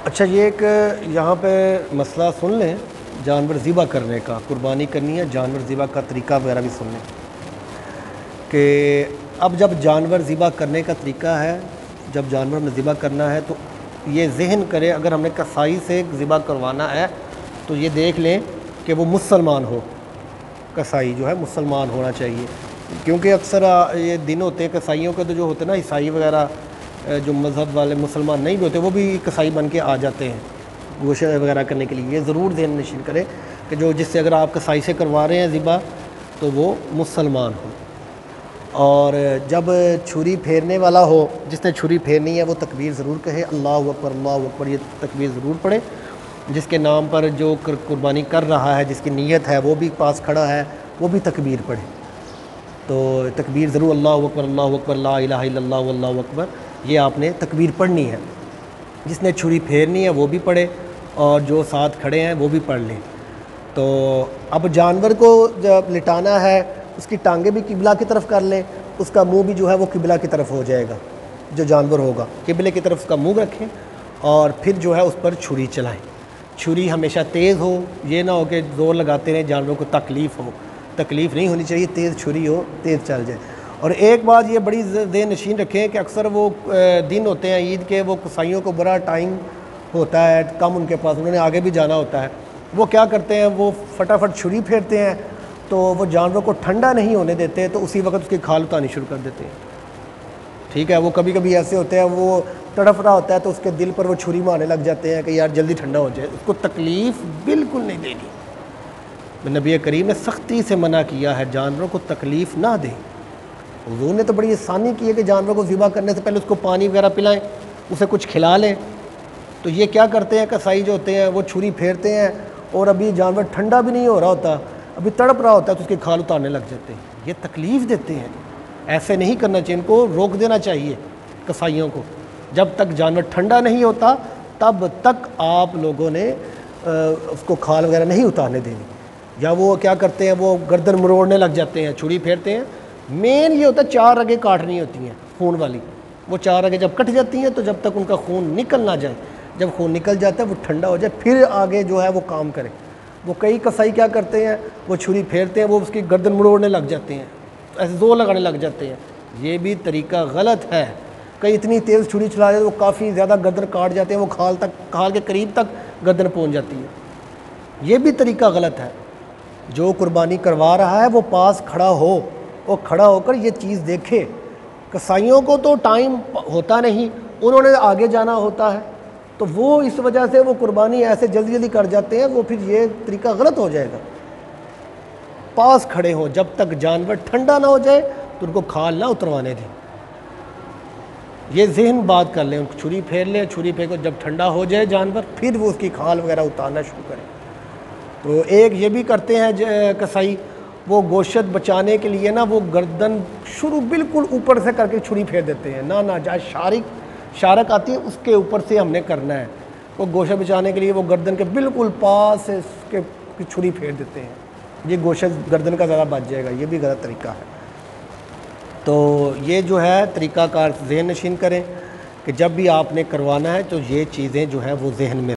اچھا، یہ ایک یہاں پہ مسئلہ سن لیں جانور ذبح کرنے کا، قربانی کرنی ہے، جانور ذبح کا طریقہ وغیرہ بھی سن لیں کہ اب جب جانور ذبح کرنے کا طریقہ ہے، جب جانور میں ذبح کرنا ہے تو یہ ذہن کرے، اگر ہم نے کسائی سے ذبح کروانا ہے تو یہ دیکھ لیں کہ وہ مسلمان ہو، کسائی جو ہے مسلمان ہونا چاہیے، کیونکہ اکثر یہ دن ہوتے ہیں کسائیوں کے، تو جو ہوتے ہیں نا عیسائی وغیرہ جو مذہب والے مسلمان نہیں بھی ہوتے وہ بھی کسائی بن کے آ جاتے ہیں گوشت وغیرہ کرنے کے لیے۔ یہ ضرور ذہن نشین کرے کہ جو جس سے اگر آپ کسائی سے کروا رہے ہیں ذبح تو وہ مسلمان ہو، اور جب چھری پھیرنے والا ہو، جس نے چھری پھیرنی ہے وہ تکبیر ضرور کہے، اللہ اکبر اللہ اکبر، یہ تکبیر ضرور پڑھے۔ جس کے نام پر جو قربانی کر رہا ہے، جس کی نیت ہے، وہ بھی پاس کھڑا ہے، وہ بھی تکبیر پڑھے۔ تو تکبیر ضرور اللہ اکبر لا الہ الا اللہ واللہ اکبر، یہ آپ نے تکبیر پڑھنی ہے۔ جس نے چھری پھیرنی ہے وہ بھی پڑھے، اور جو ساتھ کھڑے ہیں وہ بھی پڑھ لیں۔ تو اب جانور کو جب لٹانا ہے، اس کی ٹانگیں بھی قبلہ کی طرف کر لیں، اس کا منہ بھی جو ہے وہ قبلہ کی طرف ہو جائے گا، جو جانور ہوگا قبلے کی طرف اس کا منہ رکھیں، اور پھر جو ہے اس پر چھری چلائیں۔ چھری ہمیشہ تیز ہو، یہ نہ ہو کہ زور لگاتے رہیں جانوروں کو تکلیف ہو، تکلیف نہیں ہونی چاہیے، تیز چھری ہو، تیز چل جائے۔ اور ایک بات یہ بڑی ذہن نشین رکھیں کہ اکثر وہ دن ہوتے ہیں عید کے، وہ قصائیوں کو بڑا ٹائم ہوتا ہے کم ان کے پاس، انہوں نے آگے بھی جانا ہوتا ہے، وہ کیا کرتے ہیں، وہ فٹافٹ چھری پھیرتے ہیں، تو وہ جانور کو ٹھنڈا نہیں ہونے دیتے، تو اسی وقت اس کی کھال اتارنی شروع کر دیتے ہیں۔ ٹھیک ہے، وہ کبھی کبھی ایسے ہوتے ہیں، وہ تڑپ رہا ہوتا ہے تو اس کے دل پر وہ چھری مارنے لگ جاتے ہیں کہ یار جلدی ٹھنڈا ہو جائے، اس کو تکلیف بالکل نہیں دینی۔ نبی کریم نے سختی سے منع کیا ہے جانوروں کو تکلیف نہ دیں۔ حضور نے تو بڑی آسانی کی ہے کہ جانور کو ذبح کرنے سے پہلے اس کو پانی وغیرہ پلائیں، اسے کچھ کھلا لیں۔ تو یہ کیا کرتے ہیں کسائی جو ہوتے ہیں، وہ چھری پھیرتے ہیں اور ابھی جانور ٹھنڈا بھی نہیں ہو رہا ہوتا، ابھی تڑپ رہا ہوتا ہے، تو اس کی کھال اتارنے لگ جاتے ہیں۔ یہ تکلیف دیتے ہیں، ایسے نہیں کرنا چاہیے، ان کو روک دینا چاہیے کسائیوں کو۔ جب تک جانور ٹھنڈا نہیں ہوتا تب تک آپ لوگوں نے اس کو کھال وغیرہ نہیں اتارنے دینی۔ یا وہ کیا کرتے ہیں، وہ گردن مروڑنے لگ جاتے ہیں، چھری پھیرتے ہیں، مین یہ ہوتا ہے 4 رگیں کاٹنی ہوتی ہیں خون والی، وہ 4 رگیں جب کٹ جاتی ہیں تو جب تک ان کا خون نکل نہ جائے، جب خون نکل جاتا ہے وہ ٹھنڈا ہو جائے پھر آگے جو ہے وہ کام کرے۔ وہ کئی کسائی کیا کرتے ہیں، وہ چھری پھیرتے ہیں، وہ اس کی گردن مروڑنے لگ جاتے ہیں، ایسے زور لگانے لگ جاتے ہیں، یہ بھی طریقہ غلط ہے۔ کئی اتنی تیز چھری چلا دیتے ہیں وہ کافی زیادہ گردن کاٹ جاتے ہیں، وہ کھال کے قریب تک گردن پہنچ جاتی ہے، یہ بھی طریقہ غلط ہے۔ جو قربانی کروا رہا ہے وہ پاس کھڑا ہو، وہ کھڑا ہو کر یہ چیز دیکھے۔ کسائیوں کو تو ٹائم ہوتا نہیں، انہوں نے آگے جانا ہوتا ہے، تو وہ اس وجہ سے وہ قربانی ایسے جلدی جلدی کر جاتے ہیں، وہ پھر یہ طریقہ غلط ہو جائے گا۔ پاس کھڑے ہوں، جب تک جانور ٹھنڈا نہ ہو جائے تو ان کو کھال نہ اتروانے دیں۔ یہ ذہن بات کر لیں، ان کو چھری پھیر لیں، چھری پھیر کر جب ٹھنڈا ہو جائے جانور پھر وہ اس کی کھال وغیرہ اتارنا شروع کریں۔ تو ایک یہ بھی کرتے ہیں کسائی، وہ گوشت بچانے کے لیے نا وہ گردن شروع بالکل اوپر سے کر کے چھری پھیر دیتے ہیں، نہ جہاں شارک آتی ہے اس کے اوپر سے ہم نے کرنا ہے، وہ گوشت بچانے کے لیے وہ گردن کے بالکل پاس سے اس کے چھری پھیر دیتے ہیں، یہ گوشت گردن کا زیادہ بچ جائے گا، یہ بھی غلط طریقہ ہے۔ تو یہ جو ہے طریقہ کار ذہن نشین کریں کہ جب بھی آپ نے کروانا ہے تو یہ چیزیں جو ہے وہ ذہن میں